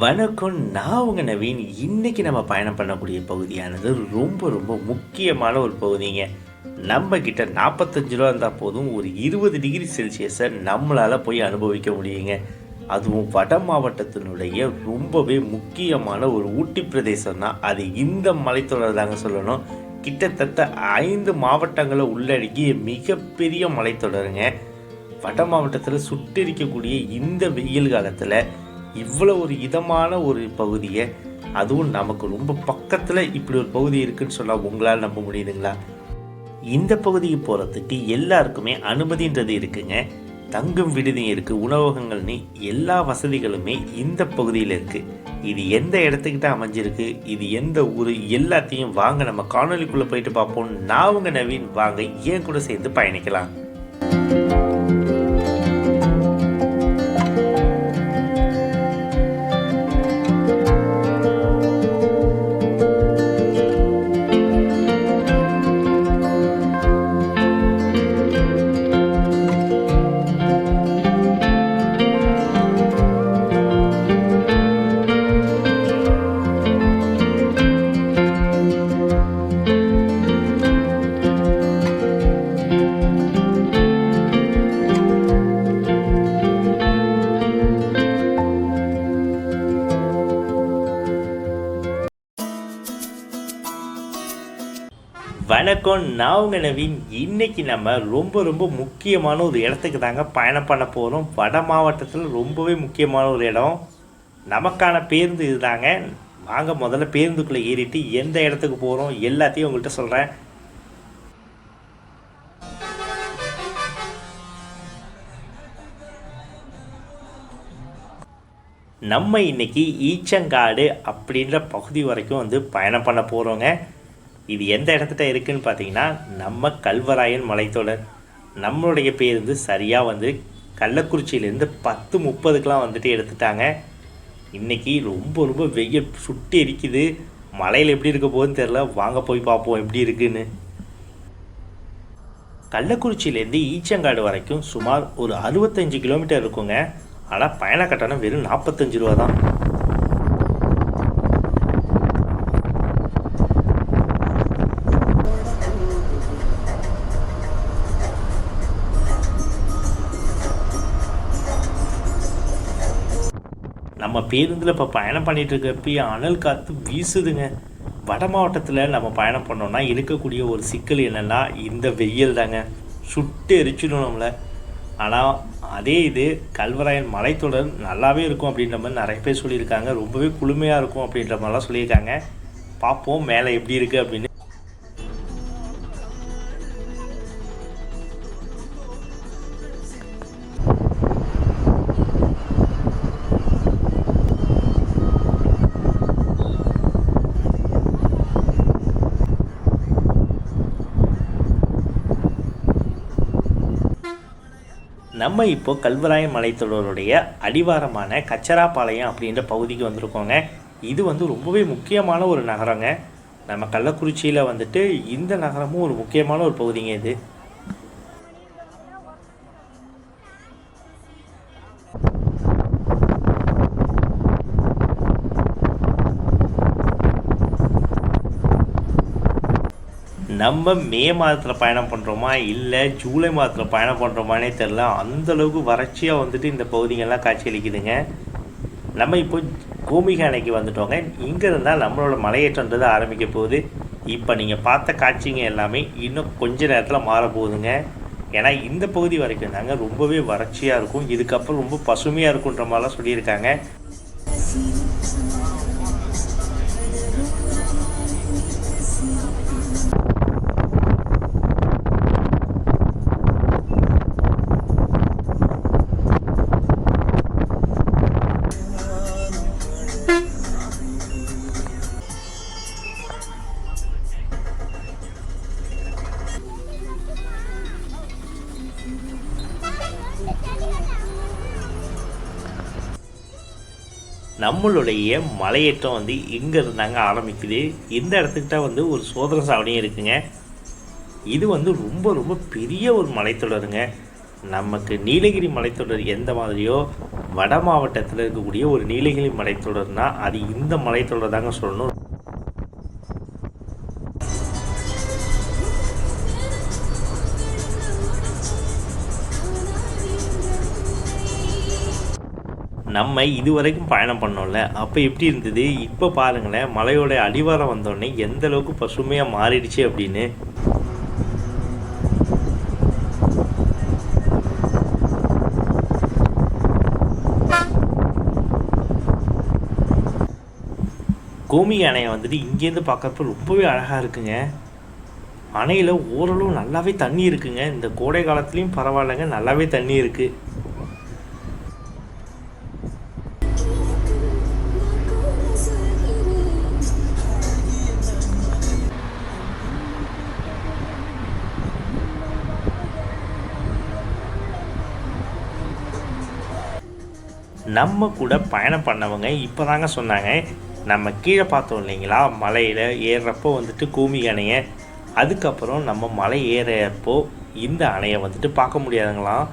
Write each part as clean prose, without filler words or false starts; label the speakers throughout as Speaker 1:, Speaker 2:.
Speaker 1: வணக்கம். நான் உங்க நவீன். இன்னைக்கு நம்ம பயணம் பண்ணக்கூடிய பகுதியானது ரொம்ப ரொம்ப முக்கியமான ஒரு பகுதிங்க. நம்ம கிட்ட ரூ. 45 இருந்தால் போதும், ஒரு 20 டிகிரி செல்சியஸை நம்மளால் போய் அனுபவிக்க முடியுங்க. அதுவும் வட மாவட்டத்தினுடைய ரொம்பவே முக்கியமான ஒரு ஊட்டி பிரதேசம் தான் அது. இந்த மலைத்தொடர் தாங்க சொல்லணும். கிட்டத்தட்ட 5 மாவட்டங்களை உள்ளடக்கிய மிகப்பெரிய மலைத்தொடருங்க. வட மாவட்டத்தில் சுட்டெரிக்கக்கூடிய இந்த வெயில் காலத்தில் இவ்வளோ ஒரு இதமான ஒரு பகுதியை, அதுவும் நமக்கு ரொம்ப பக்கத்தில் இப்படி ஒரு பகுதி இருக்குதுன்னு சொன்னால் உங்களால் நம்ப முடியுதுங்களா? இந்த பகுதிக்கு போகிறதுக்கு எல்லாருக்குமே அனுமதின்றது இருக்குங்க. தங்கும் விடுதி இருக்குது, உணவகங்கள்னு எல்லா வசதிகளுமே இந்த பகுதியில் இருக்குது. இது எந்த இடத்துக்கிட்ட அமைஞ்சிருக்கு, இது எந்த ஊர், எல்லாத்தையும் வாங்க நம்ம காணொலிக்குள்ளே போயிட்டு பார்ப்போம். நான் உங்கள் நவீன், வாங்க ஏன் கூட சேர்ந்து பயணிக்கலாம். வணக்கம். நான் உங்கள் நவீன். இன்றைக்கி நம்ம ரொம்ப ரொம்ப முக்கியமான ஒரு இடத்துக்கு தாங்க பயணம் பண்ண போகிறோம். வட மாவட்டத்தில் ரொம்பவே முக்கியமான ஒரு இடம். நமக்கான பேருந்து இது தாங்க. வாங்க முதல்ல பேருந்துக்குள்ளே ஏறிட்டு எந்த இடத்துக்கு போகிறோம் எல்லாத்தையும் உங்கள்கிட்ட சொல்கிறேன். நம்ம இன்றைக்கி ஈச்சங்காடு அப்படின்ற பகுதி வரைக்கும் வந்து பயணம் பண்ண போகிறோங்க. இது எந்த இடத்துட்ட இருக்குதுன்னு பார்த்தீங்கன்னா, நம்ம கல்வராயன் மலைத்தொடர். நம்மளுடைய பேருந்து சரியாக வந்து கள்ளக்குறிச்சியிலேருந்து 10:30க்கெலாம் வந்துட்டு எடுத்துட்டாங்க. இன்றைக்கி ரொம்ப ரொம்ப வெயில் சுட்டி எரிக்குது. மலையில் எப்படி இருக்க போகுதுன்னு தெரில. வாங்க போய் பார்ப்போம் எப்படி இருக்குன்னு. கள்ளக்குறிச்சியிலேருந்து ஈச்சங்காடு வரைக்கும் சுமார் ஒரு 65 கிலோமீட்டர் இருக்குங்க. ஆனால் பயண கட்டணம் வெறும் 45 ரூபா தான். நம்ம பேருந்தில் இப்போ பயணம் பண்ணிகிட்டு இருக்கப்பயே அனல் காற்று வீசுதுங்க. வட மாவட்டத்தில் நம்ம பயணம் பண்ணோன்னா இருக்கக்கூடிய ஒரு சிக்கல் என்னென்னா, இந்த வெயில் தாங்க. சுட்டு எரிச்சிடும் நம்மளை. ஆனால் அதே இது கல்வராயன் மலைத்தொடர் நல்லாவே இருக்கும் அப்படின்ற மாதிரி நிறைய பேர் சொல்லியிருக்காங்க. ரொம்பவே குளுமையாக இருக்கும் அப்படின்ற மாதிரிலாம் சொல்லியிருக்காங்க. பார்ப்போம் மேலே எப்படி இருக்குது அப்படின்னு. நம்ம இப்போது கல்வராயன் மலைத்தொடருடைய அடிவாரமான கச்சராப்பாளையம் அப்படின்ற பகுதிக்கு வந்திருக்கோங்க. இது வந்து ரொம்பவே முக்கியமான ஒரு நகரங்க. நம்ம கள்ளக்குறிச்சியில் வந்துட்டு இந்த நகரமும் ஒரு முக்கியமான ஒரு பகுதிங்க இது. நம்ம மே மாதத்தில் பயணம் பண்ணுறோமா இல்லை ஜூலை மாதத்தில் பயணம் பண்ணுறோமானே தெரில. அந்தளவுக்கு வறட்சியாக வந்துட்டு இந்த பகுதிகள்லாம் காட்சியளிக்குதுங்க. நம்ம இப்போ கோமிகை அணைக்கு வந்துட்டோங்க. இங்கே இருந்தால் நம்மளோட மலையேற்றன்றது ஆரம்பிக்க போகுது. இப்போ நீங்கள் பார்த்த காட்சிங்க எல்லாமே இன்னும் கொஞ்ச நேரத்தில் மாற போகுதுங்க. ஏன்னா இந்த பகுதி வரைக்கும் தாங்க ரொம்பவே வறட்சியாக இருக்கும். இதுக்கப்புறம் ரொம்ப பசுமையாக இருக்குன்ற மாதிரிலாம் சொல்லியிருக்காங்க. நம்மளுடைய மலையேற்றம் வந்து எங்கே இருந்தாங்க ஆரம்பிக்குது. இந்த இடத்துக்கிட்ட வந்து ஒரு சோதனை சாவடியும் இருக்குங்க. இது வந்து ரொம்ப ரொம்ப பெரிய ஒரு மலைத்தொடருங்க. நமக்கு நீலகிரி மலைத்தொடர் எந்த மாதிரியோ வட மாவட்டத்தில் இருக்கக்கூடிய ஒரு நீலகிரி மலைத்தொடர்னா அது இந்த மலைத்தொடர் தாங்க சொல்லணும். நம்ம இதுவரைக்கும் பயணம் பண்ணோம்ல, அப்போ எப்படி இருந்தது, இப்போ பாருங்களேன் மலையோட அடிவாரம் வந்தோடனே எந்த அளவுக்கு பசுமையாக மாறிடுச்சு அப்படின்னு. கோமி அணையை வந்துட்டு இங்கேருந்து பார்க்குறப்ப ரொம்பவே அழகாக இருக்குங்க. அணையில் ஓரளவு நல்லாவே தண்ணி இருக்குங்க. இந்த கோடை காலத்துலேயும் பரவாயில்லைங்க, நல்லாவே தண்ணி இருக்குது. நம்ம கூட பயணம் பண்ணவங்க இப்போ தாங்க சொன்னாங்க, நம்ம கீழே பார்த்தோம் இல்லைங்களா மலையில் ஏறுறப்போ வந்துட்டு கோமி அணையை, அதுக்கப்புறம் நம்ம மலை ஏறப்போ இந்த அணையை வந்துட்டு பார்க்க முடியாதுங்களாம்.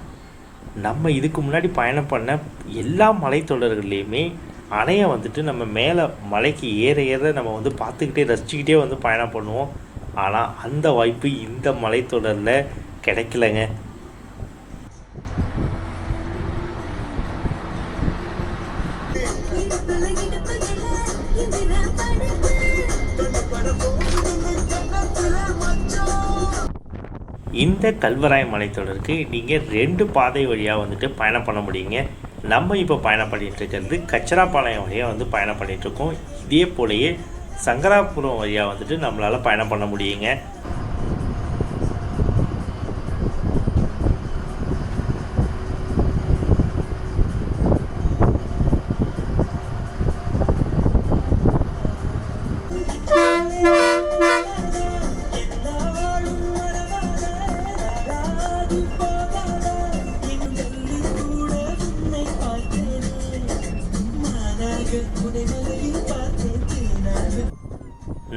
Speaker 1: நம்ம இதுக்கு முன்னாடி பயணம் பண்ண எல்லா மலைத்தொடர்கள்லேயுமே அணையை வந்துட்டு நம்ம மேலே மலைக்கு ஏற ஏற நம்ம வந்து பார்த்துக்கிட்டே ரசிச்சுக்கிட்டே வந்து பயணம் பண்ணுவோம். ஆனால் அந்த வாய்ப்பு இந்த மலைத்தொடரில் கிடைக்கலங்க. இந்த கல்வராய் மலைத்தொடருக்கு நீங்கள் 2 பாதை வழியாக வந்துட்டு பயணம் பண்ண முடியுங்க. நம்ம இப்போ பயணம் பண்ணிகிட்டு இருக்கிறது கச்சராப்பாளையம் வழியாக வந்து பயணம் பண்ணிகிட்ருக்கோம். இதே போலயே சங்கராபுரம் வழியாக வந்துட்டு நம்மளால் பயணம் பண்ண முடியுங்க.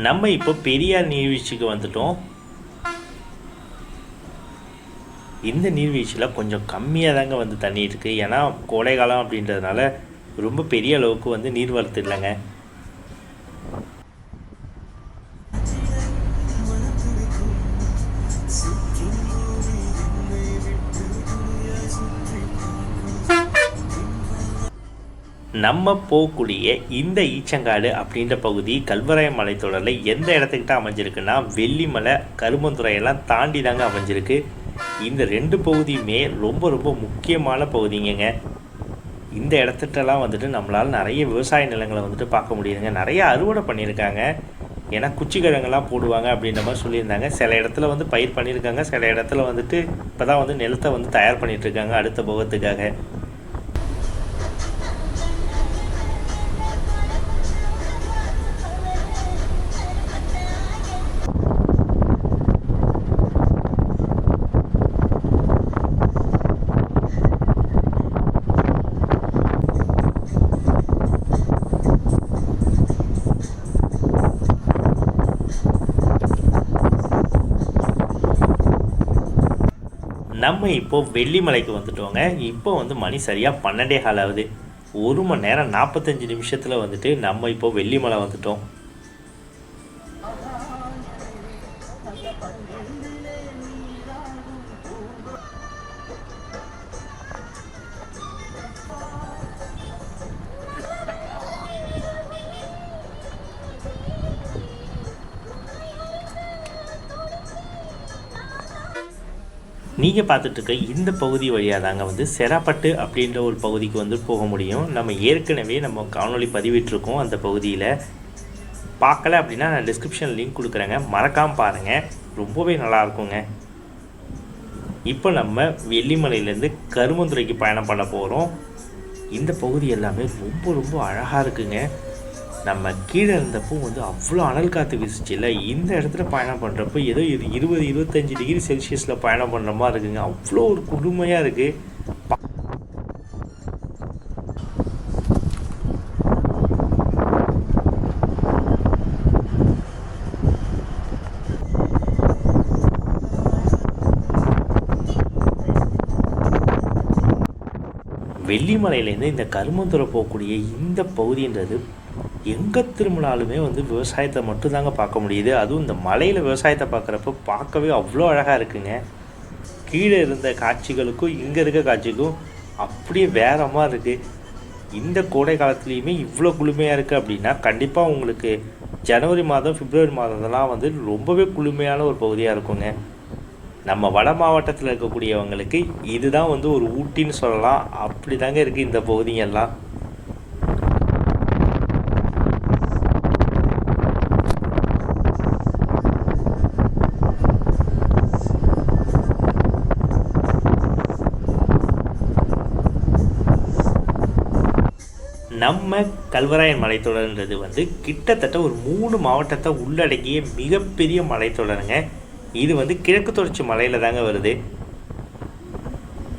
Speaker 1: நம்ம இப்போ பெரியார் நீர்வீழ்ச்சிக்கு வந்துட்டோம். இந்த நீர்வீழ்ச்சியில் கொஞ்சம் கம்மியாக தாங்க வந்து தண்ணி இருக்குது. ஏன்னா கோடை காலம் அப்படின்றதுனால ரொம்ப பெரிய அளவுக்கு வந்து நீர்வரத்து இல்லைங்க. நம்ம போகக்கூடிய இந்த ஈச்சங்காடு அப்படின்ற பகுதி கல்வராய மலைத்தொடரில் எந்த இடத்துக்கிட்ட அமைஞ்சிருக்குன்னா வெள்ளிமலை கருமந்துறையெல்லாம் தாண்டி தாங்க அமைஞ்சிருக்கு. இந்த 2 பகுதியுமே ரொம்ப ரொம்ப முக்கியமான பகுதிங்க. இந்த இடத்துட்டெல்லாம் வந்துட்டு நம்மளால் நிறைய விவசாய நிலங்களை வந்துட்டு பார்க்க முடியுதுங்க. நிறைய அறுவடை பண்ணியிருக்காங்க. ஏன்னா குச்சிக்கிழங்கெல்லாம் போடுவாங்க அப்படின்ற மாதிரி சொல்லியிருந்தாங்க. சில இடத்துல வந்து பயிர் பண்ணியிருக்காங்க, சில இடத்துல வந்துட்டு இப்போ தான் வந்து நிலத்தை வந்து தயார் பண்ணிகிட்ருக்காங்க அடுத்த போகத்துக்காக. நம்ம இப்போது வெள்ளிமலைக்கு வந்துட்டோங்க. இப்போ வந்து மணி சரியாக 12:15 ஆகுது. 1 மணி நேரம் 45 நிமிஷத்தில் வந்துட்டு நம்ம இப்போது வெள்ளிமலை வந்துட்டோம். நீங்கள் பார்த்துட்ருக்க இந்த பகுதி வழியாக தாங்க வந்து செராப்பட்டு அப்படின்ற ஒரு பகுதிக்கு வந்து போக முடியும். நம்ம ஏற்கனவே நம்ம காணொளி பதிவிட்டிருக்கோம். அந்த பகுதியில் பார்க்கல அப்படின்னா நான் டிஸ்கிரிப்ஷன் லிங்க் கொடுக்குறேங்க, மறக்காமல் பாருங்கள், ரொம்பவே நல்லாயிருக்குங்க. இப்போ நம்ம வெள்ளிமலையிலேருந்து கருமந்துறைக்கு பயணம் பண்ண போகிறோம். இந்த பகுதி எல்லாமே ரொம்ப ரொம்ப அழகாக இருக்குங்க. நம்ம கீழே இருந்தப்போ வந்து அவ்வளோ அனல் காற்று வீசிச்சு இல்லை, இந்த இடத்துல பயணம் பண்ணுறப்போ ஏதோ 20-25 டிகிரி செல்சியஸில் பயணம் பண்ணுற மாதிரி இருக்குங்க. அவ்வளோ ஒரு கொடுமையாக இருக்குது. வெள்ளிமலையிலேருந்து இந்த கருமந்துறை போகக்கூடிய இந்த பகுதின்றது எங்கே திரும்பினாலுமே வந்து விவசாயத்தை மட்டும்தாங்க பார்க்க முடியுது. அதுவும் இந்த மலையில் விவசாயத்தை பார்க்குறப்ப பார்க்கவே அவ்வளோ அழகாக இருக்குங்க. கீழே இருந்த காட்சிகளுக்கும் இங்கே இருக்க காட்சிக்கும் அப்படியே வேற மாதிரி இருக்குது. இந்த கோடை காலத்துலேயுமே இவ்வளோ குளுமையாக இருக்குது அப்படின்னா கண்டிப்பாக உங்களுக்கு ஜனவரி மாதம் பிப்ரவரி மாதம்லாம் வந்து ரொம்பவே குளுமையான ஒரு பகுதியாக இருக்குங்க. நம்ம வட மாவட்டத்தில் இருக்கக்கூடியவங்களுக்கு இதுதான் வந்து ஒரு ஊட்டின்னு சொல்லலாம். அப்படி தாங்க இருக்குது இந்த பகுதியெல்லாம். நம்ம கல்வராயன் மலைத்தொடர்ன்றது வந்து கிட்டத்தட்ட ஒரு 3 மாவட்டத்தை உள்ளடக்கிய மிகப்பெரிய மலைத்தொடருங்க. இது வந்து கிழக்கு தொடர்ச்சி மலையில் தாங்க வருது.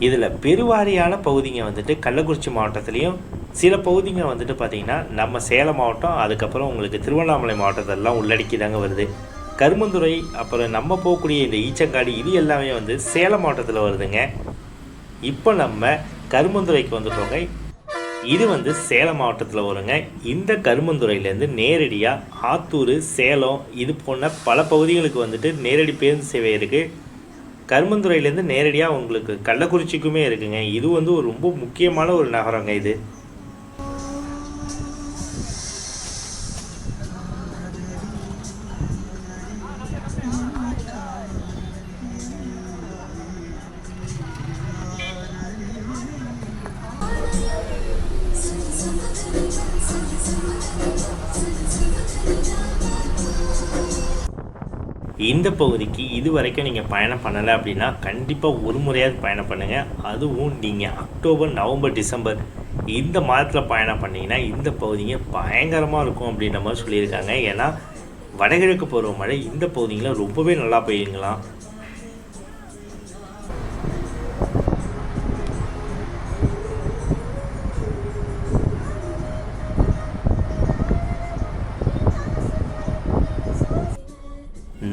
Speaker 1: இதில் பெருவாரியான பகுதிங்க வந்துட்டு கள்ளக்குறிச்சி மாவட்டத்துலேயும், சில பகுதிங்க வந்துட்டு பார்த்திங்கன்னா நம்ம சேலம் மாவட்டம், அதுக்கப்புறம் உங்களுக்கு திருவண்ணாமலை மாவட்டத்தெல்லாம் உள்ளடக்கி தாங்க வருது. கருமந்துறை, அப்புறம் நம்ம போகக்கூடிய இந்த ஈச்சங்காடு, இது எல்லாமே வந்து சேலம் மாவட்டத்தில் வருதுங்க. இப்போ நம்ம கருமந்துறைக்கு வந்துட்டோங்க. இது வந்து சேலம் மாவட்டத்தில் வருங்க. இந்த கருமந்துறையிலேருந்து நேரடியாக ஆத்தூர், சேலம் இது போன்ற பல பகுதிகளுக்கு வந்துட்டு நேரடி பேருந்து சேவை இருக்குது. கருமந்துறையிலேருந்து நேரடியாக உங்களுக்கு கள்ளக்குறிச்சிக்குமே இருக்குங்க. இது வந்து ஒரு ரொம்ப முக்கியமான ஒரு நகரங்க இது. இந்த பகுதிக்கு இது வரைக்கும் நீங்கள் பயணம் பண்ணலை அப்படின்னா கண்டிப்பாக ஒரு முறையாவது பயணம் பண்ணுங்கள். அதுவும் நீங்கள் அக்டோபர், நவம்பர், டிசம்பர் இந்த மாதத்தில் பயணம் பண்ணிங்கன்னா இந்த பகுதிங்க பயங்கரமாக இருக்கும் அப்படின்ற மாதிரி சொல்லியிருக்காங்க. ஏன்னா வடகிழக்கு பருவமழை இந்த பகுதிகளில் ரொம்பவே நல்லா பெய்யுங்களாம்.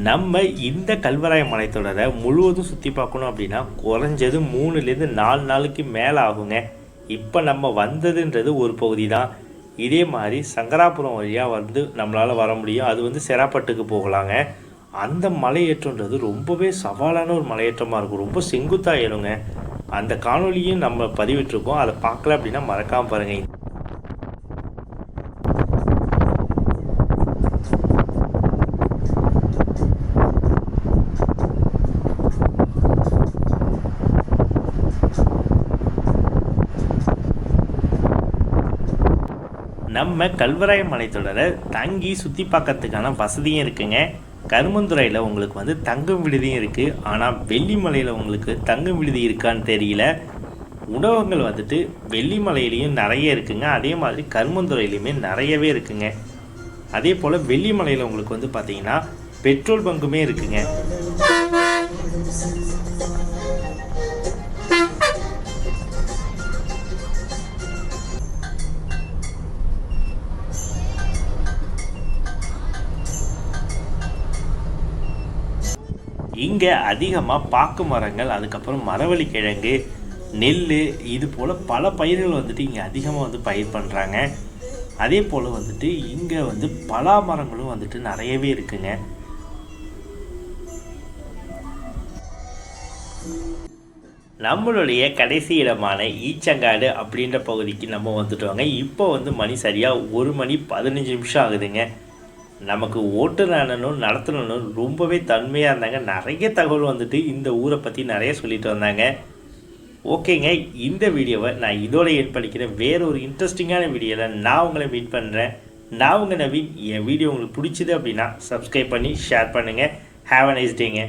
Speaker 1: நம்ம இந்த கல்வராய மலைத்தொடரை முழுவதும் சுற்றி பார்க்கணும் அப்படின்னா குறைஞ்சது 3லேருந்து 4 நாளுக்கு மேலே ஆகுங்க. இப்போ நம்ம வந்ததுன்றது ஒரு பகுதி தான். இதே மாதிரி சங்கராபுரம் வழியாக வந்து நம்மளால் வர முடியும். அது வந்து செராப்பட்டுக்கு போகலாங்க. அந்த மலையேற்றன்றது ரொம்பவே சவாலான ஒரு மலையேற்றமாக இருக்கும். ரொம்ப செங்குத்தாக ஏறுங்க. அந்த காணொலியும் நம்ம பதிவிட்டிருக்கோம். அதை பார்க்கல அப்படின்னா மறக்காமல் பாருங்கள். நம்ம கல்வராய மலைத்தொடரை தங்கி சுற்றி பார்க்கறதுக்கான வசதியும் இருக்குங்க. கருமந்துறையில் உங்களுக்கு வந்து தங்கும் விடுதியும் இருக்குது. ஆனால் வெள்ளிமலையில் உங்களுக்கு தங்கும் விடுதி இருக்கான்னு தெரியல. உணவகங்கள் வந்துட்டு வெள்ளிமலையிலையும் நிறைய இருக்குங்க. அதே மாதிரி கருமந்துறையிலையுமே நிறையவே இருக்குங்க. அதே போல் வெள்ளிமலையில் உங்களுக்கு வந்து பார்த்திங்கன்னா பெட்ரோல் பங்குமே இருக்குங்க. இங்கே அதிகமாக பாக்கு மரங்கள், அதுக்கப்புறம் மரவள்ளி கிழங்கு, நெல், இது போல் பல பயிர்கள் வந்துட்டு இங்கே அதிகமாக வந்து பயிர் பண்ணுறாங்க. அதே போல் வந்துட்டு இங்கே வந்து பலா மரங்களும் வந்துட்டு நிறையவே இருக்குங்க. நம்மளுடைய கடைசி இடமான ஈச்சங்காடு அப்படின்ற பகுதிக்கு நம்ம வந்துட்டோங்க. இப்போ வந்து மணி சரியாக 1 மணி 15 நிமிஷம் ஆகுதுங்க. நமக்கு ஓட்டுநரும் நடத்துனரும் ரொம்பவே தன்மையாக இருந்தாங்க. நிறைய தகவல் வந்துட்டு இந்த ஊரை பற்றி நிறைய சொல்லிட்டு வந்தாங்க. ஓகேங்க, இந்த வீடியோவை நான் இதோட எண்ட் பண்ணிக்கிறேன். வேறு ஒரு இன்ட்ரெஸ்டிங்கான வீடியோவில் நான் உங்களை மீட் பண்ணுறேன். நான் உங்கள் நவீன். என் வீடியோ உங்களுக்கு பிடிச்சிது அப்படின்னா சப்ஸ்கிரைப் பண்ணி ஷேர் பண்ணுங்கள். Have a nice டேங்க.